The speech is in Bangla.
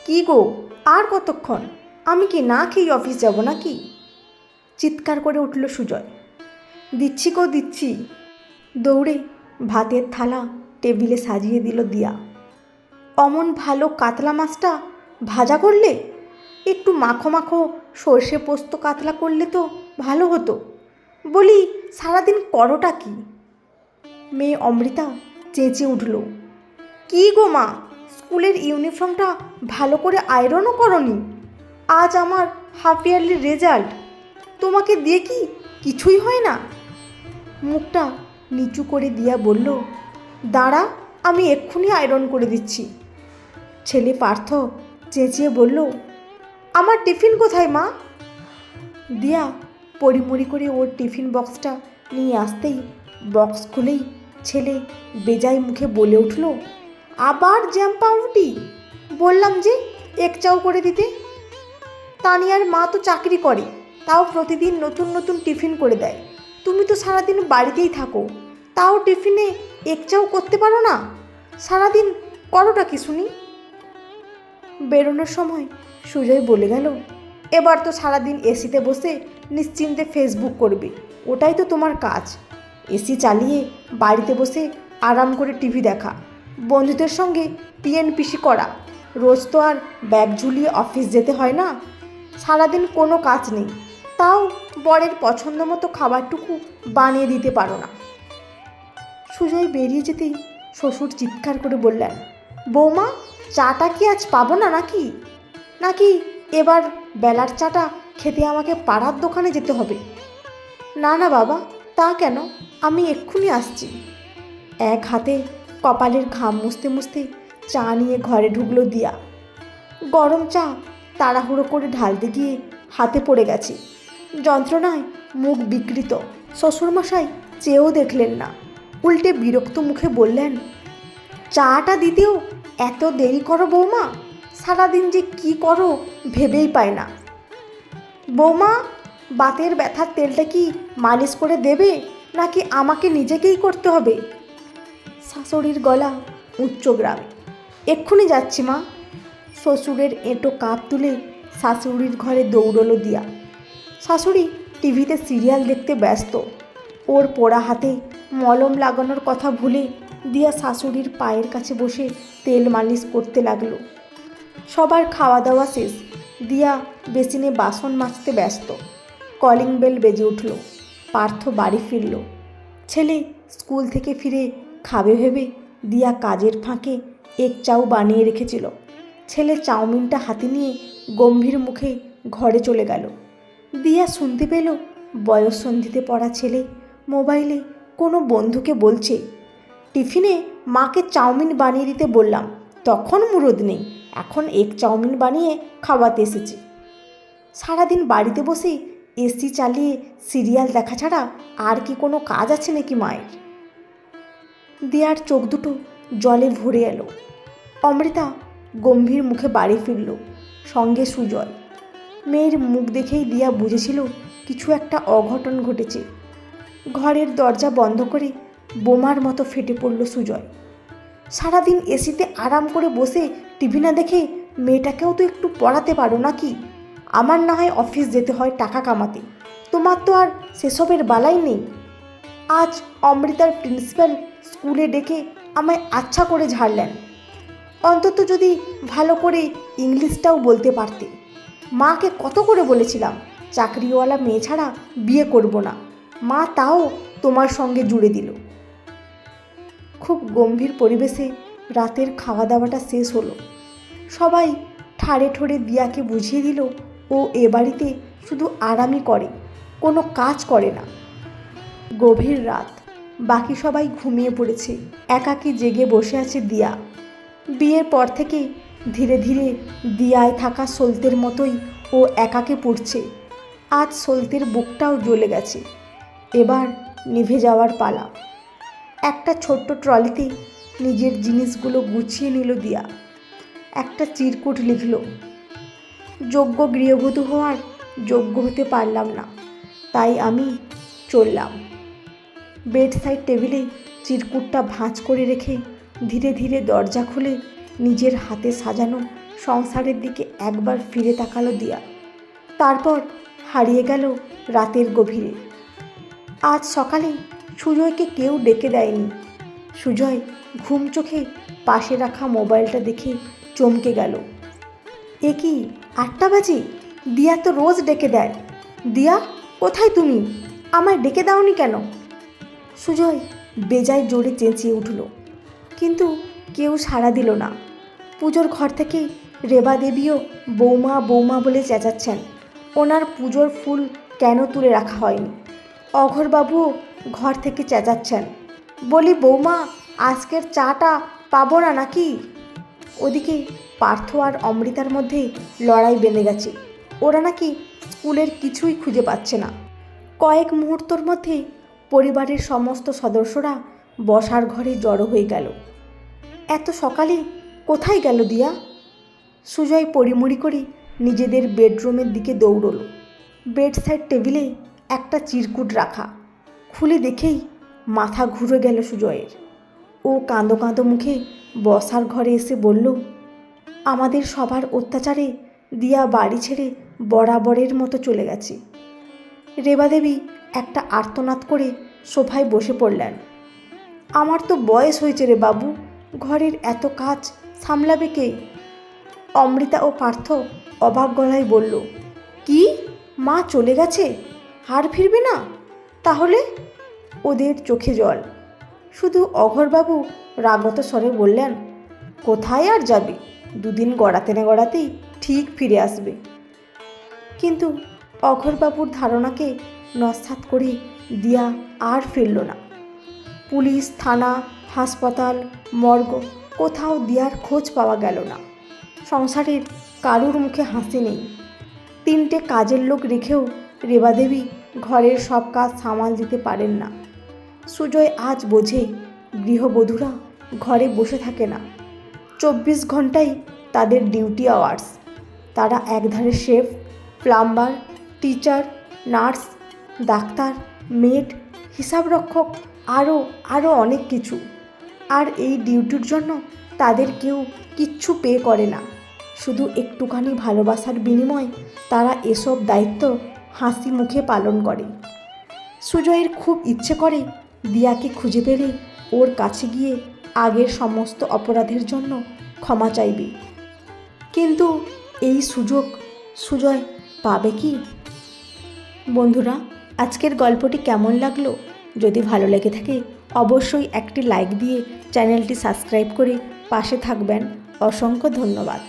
কি গো, আর কতক্ষণ? আমি কি না খেয়ে অফিস যাব নাকি? চিৎকার করে উঠল সুজয়। দিচ্ছি গো দিচ্ছি। দৌড়ে ভাতের থালা টেবিলে সাজিয়ে দিল দিয়া। অমন ভালো কাতলা মাছটা ভাজা করলে, একটু মাখো মাখো সর্ষে পোস্ত কাতলা করলে তো ভালো হতো। বলি, সারাদিন করোটা কি? মেয়ে অমৃতা চেঁচে উঠল। কি গো মা, স্কুলের ইউনিফর্মটা ভালো করে আয়রনও করনি? আজ আমার হাফ ইয়ারলি রেজাল্ট, তোমাকে দিয়ে কি কিছুই হয় না? মুখটা নিচু করে দিয়া বলল, দাঁড়া, আমি এক্ষুনি আয়রন করে দিচ্ছি। ছেলে পার্থ চেঁচিয়ে বলল, আমার টিফিন কোথায় মা? দিয়া পরিমরি করে ওর টিফিন বক্সটা নিয়ে আসতেই বক্স খুলেই ছেলে বেজায় মুখে বলে উঠল, আবার জ্যাম পাউরুটি? বললাম যে এক চাও করে দিতে। তানিয়ার মা তো চাকরি করে, তাও প্রতিদিন নতুন নতুন টিফিন করে দেয়। তুমি তো সারাদিন বাড়িতেই থাকো, তাও টিফিনে এক চাও করতে পারো না? সারাদিন করোটা কি শুনি? বেরোনোর সময় সুজয় বলে গেল, এবার তো সারাদিন এসিতে বসে নিশ্চিন্তে ফেসবুক করবে, ওটাই তো তোমার কাজ। এসি চালিয়ে বাড়িতে বসে আরাম করে টিভি দেখা, বন্ধুদের সঙ্গে পিএনপিসি করা। রোজ তো আর ব্যাগ ঝুলিয়ে অফিস যেতে হয় না। সারাদিন কোনো কাজ নেই, তাও বরের পছন্দ মতো খাবারটুকু বানিয়ে দিতে পারো না। সুজয় বেরিয়ে যেতেই শ্বশুর চিৎকার করে বললেন, বৌমা, চাটা কি আজ পাবো না নাকি? নাকি এবার বেলার চাটা খেতে আমাকে পাড়ার দোকানে যেতে হবে? না না বাবা, তা কেন, আমি এক্ষুনি আসছি। এক হাতে কপালের ঘাম মুছতে মুছতে চা নিয়ে ঘরে ঢুকলো দিয়া। গরম চা তাড়াহুড়ো করে ঢালতে গিয়ে হাতে পড়ে গেছে। যন্ত্রণায় মুখ বিকৃত। শ্বশুরমশাই চেয়েও দেখলেন না, উল্টে বিরক্ত মুখে বললেন, চাটা দিতেও এত দেরি করো বৌমা? সারাদিন যে কি করো ভেবেই পায় না। বৌমা, বাতের ব্যথার তেলটা কি মালিশ করে দেবে, নাকি আমাকে নিজেকেই করতে হবে? শাশুড়ির গলা উচ্চ গ্রামে। এক্ষুনি যাচ্ছি মা। শ্বশুরের এঁটো কাপ তুলে শাশুড়ির ঘরে দৌড়লো দিয়া। শাশুড়ি টিভিতে সিরিয়াল দেখতে ব্যস্ত। ওর পোড়া হাতে মলম লাগানোর কথা ভুলে দিয়া শাশুড়ির পায়ের কাছে বসে তেল মালিশ করতে লাগলো। সবার খাওয়া দাওয়া শেষ, দিয়া বেসিনে বাসন মাজতে ব্যস্ত। কলিং বেল বেজে উঠল। পার্থ বাড়ি ফিরল। ছেলে স্কুল থেকে ফিরে খাবে ভেবে দিয়া কাজের ফাঁকে এক চাউ বানিয়ে রেখেছিল। ছেলে চাউমিনটা হাতে নিয়ে গম্ভীর মুখে ঘরে চলে গেল। দিয়া শুনতে পেল বয়ঃসন্ধিতে পড়া ছেলে মোবাইলে কোনো বন্ধুকে বলছে, টিফিনে মাকে চাউমিন বানিয়ে দিতে বললাম, তখন মুরদ নেই, এখন এক চাউমিন বানিয়ে খাওয়াতে এসেছি। সারাদিন বাড়িতে বসে এসি চালিয়ে সিরিয়াল দেখা ছাড়া আর কি কোনো কাজ আছে নাকি মায়ের? দিয়ার চোখ দুটো জলে ভরে এলো। অমৃতা গম্ভীর মুখে বাড়ি ফিরল, সঙ্গে সুজয়। মেয়ের মুখ দেখেই দিয়া বুঝেছিল কিছু একটা অঘটন ঘটেছে। ঘরের দরজা বন্ধ করে বোমার মতো ফেটে পড়ল সুজয়। সারাদিন এসিতে আরাম করে বসে টিভি না দেখে মেয়েটাকেও তো একটু পড়াতে পারো নাকি? আমার না হয় অফিস যেতে হয় টাকা কামাতে, তোমার তো আর সেসবের বালাই নেই। আজ অমৃতার প্রিন্সিপাল স্কুলে ডেকে আমায় আচ্ছা করে ঝাড়লেন। অন্তত যদি ভালো করে ইংলিশটাও বলতে পারতে। মাকে কত করে বলেছিলাম চাকরিওয়ালা মেয়ে ছাড়া বিয়ে করব না, মা তাও তোমার সঙ্গে জুড়ে দিল। খুব গম্ভীর পরিবেশে রাতের খাওয়া দাওয়াটা শেষ হলো। সবাই ঠাড়ে ঠোড়ে দিয়াকে বুঝিয়ে দিল ও এ বাড়িতে শুধু আরামই করে, কোনো কাজ করে না। গভীর রাত, বাকি সবাই ঘুমিয়ে পড়েছে। একাকী জেগে বসে আছে দিয়া। বিয়ের পর থেকে ধীরে ধীরে দিয়ায় থাকা সলতের মতোই ও একাকে পড়ছে। আজ সলতের বুকটাও জ্বলে গেছে, এবার নিভে যাওয়ার পালা। একটা ছোট্ট ট্রলিতে নিজের জিনিসগুলো গুছিয়ে নিল দিয়া। একটা চিরকুট লিখল, যোগ্য গৃহবধূ হওয়ার যোগ্য হতে পারলাম না, তাই আমি চললাম। বেড সাইড টেবিলে চিরকুটটা ভাঁজ করে রেখে ধীরে ধীরে দরজা খুলে নিজের হাতে সাজানো সংসারের দিকে একবার ফিরে তাকালো দিয়া। তারপর হারিয়ে গেল রাতের গভীরে। আজ সকালে সুজয়কে কেউ ডেকে দেয়নি। সুজয় ঘুম চোখে পাশে রাখা মোবাইলটা দেখে চমকে গেল। এ কি 8টা বাজে? দিয়া তো রোজ ডেকে দেয়। দিয়া, কোথায় তুমি? আমায় ডেকে দাওনি কেন? সুজয় বেজায় জোরে চেঁচিয়ে উঠল, কিন্তু কেউ সাড়া দিল না। পুজোর ঘর থেকে রেবা দেবীও বৌমা বৌমা বলে চেঁচাচ্ছেন। ওনার পুজোর ফুল কেন তুলে রাখা হয়নি? অঘোরবাবুও ঘর থেকে চেঁচাচ্ছেন, বলি বৌমা, আজকের চাটা পাবো না নাকি? ওদিকে পার্থ আর অমৃতার মধ্যে লড়াই বেঁধে গেছে। ওরা নাকি স্কুলের কিছুই খুঁজে পাচ্ছে না। কয়েক মুহূর্তর মধ্যে পরিবারের সমস্ত সদস্যরা বসার ঘরে জড়ো হয়ে গেল। এত সকালে কোথায় গেল দিয়া? সুজয় পড়িমড়ি করে নিজেদের বেডরুমের দিকে দৌড়ল। বেড সাইড টেবিলে একটা চিরকুট রাখা। খুলে দেখেই মাথা ঘুরে গেল সুজয়ের। ও কাঁদো কাঁদো মুখে বসার ঘরে এসে বলল, আমাদের সবার অত্যাচারে দিয়া বাড়ি ছেড়ে বরাবরের মতো চলে গেছে। রেবা দেবী একটা আর্তনাদ করে সোফায় বসে পড়লেন। আমার তো বয়স হয়েছে রে বাবু, ঘরের এত কাজ সামলাবে কে? অমৃতা ও পার্থ অবাক গলায় বলল, কি, মা চলে গেছে? আর ফিরবে না? তাহলে? ওদের চোখে জল। শুধু অঘোরবাবু রাগত স্বরে বললেন, কোথায় আর যাবে, 2 দিন গড়াতে না গড়াতেই ঠিক ফিরে আসবে। কিন্তু অঘোরবাবুর ধারণাকে নস্যাৎ করে দিয়া আর ফিরল না। পুলিশ, থানা, হাসপাতাল, মর্গ, কোথাও দিয়ার খোঁজ পাওয়া গেল না। সংসারের কারুর মুখে হাসি নেই। 3টে কাজের লোক রেখেও রেবা দেবী ঘরের সব কাজ সামাল দিতে পারেন না। সুজয় আজ বোঝে, গৃহবধূরা ঘরে বসে থাকে না। 24 ঘন্টাই তাদের ডিউটি আওয়ার্স। তারা একধারে শেফ, প্লাম্বার, টিচার, নার্স, ডাক্তার, মেড, হিসাবরক্ষক, আরও অনেক কিছু। আর এই ডিউটির জন্য তাদের কেউ কিচ্ছু পে করে না। শুধু একটুখানি ভালোবাসার বিনিময়ে তারা এসব দায়িত্ব হাসি মুখে পালন করে। সুজয়ের খুব ইচ্ছে করে দিয়াকে খুঁজে পেলে ওর কাছে গিয়ে আগের সমস্ত অপরাধের জন্য ক্ষমা চাইবে। কিন্তু এই সুযোগ সুজয় পাবে কি? বন্ধুরা, আজকের গল্পটি কেমন লাগলো? যদি ভালো লেগে থাকে অবশ্যই একটি লাইক দিয়ে চ্যানেলটি সাবস্ক্রাইব করে পাশে থাকবেন। অসংখ্য ধন্যবাদ।